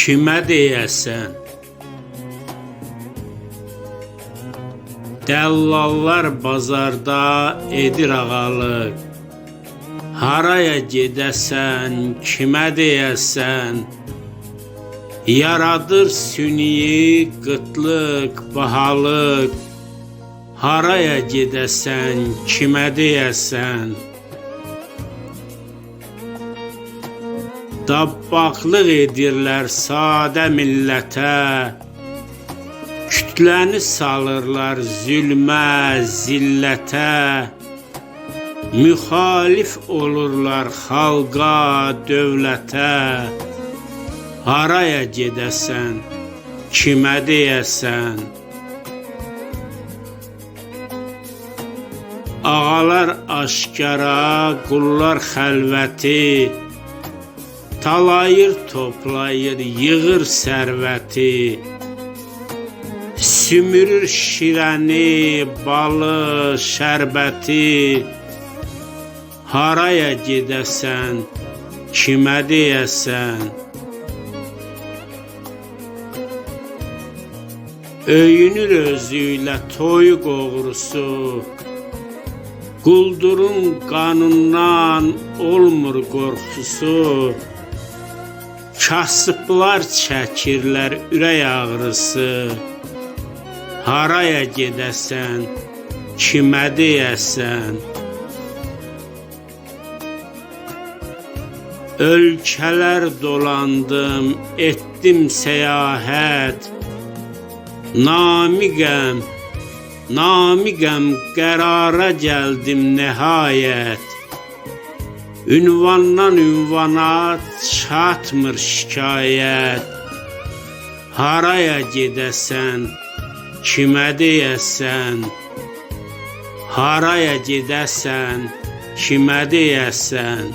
Kimə deyəsən? Dəllallar bazarda edir ağalıq. Haraya gedəsən, kimə deyəsən? Yaradır süni, qıtlıq, bahalıq. Haraya gedəsən, kimə deyəsən? Dabbaqlıq edirlər sadə millətə, kütləni salırlar zülmə, zillətə, müxalif olurlar xalqa, dövlətə. Haraya gedəsən, kimə deyəsən? Ağalar aşkara, qullar xəlvəti, talayır, toplayır, yığır sərvəti, sümürür şirəni, balı, şərbəti. Haraya gedəsən, kimə deyəsən? Öyünür özüylə toyuq oğrusu, quldurun qanından olmur qorxusu. Kasıblar çəkirlər ürək ağrısı. Haraya gedəsən, kimə deyəsən? Ölkələr dolandım, etdim səyahət. Namiqəm, qərara gəldim nəhayət. Ünvandan ünvana çatmır şikayət. Haraya gedəsən, kimə deyəsən? Haraya gedəsən, kimə deyəsən?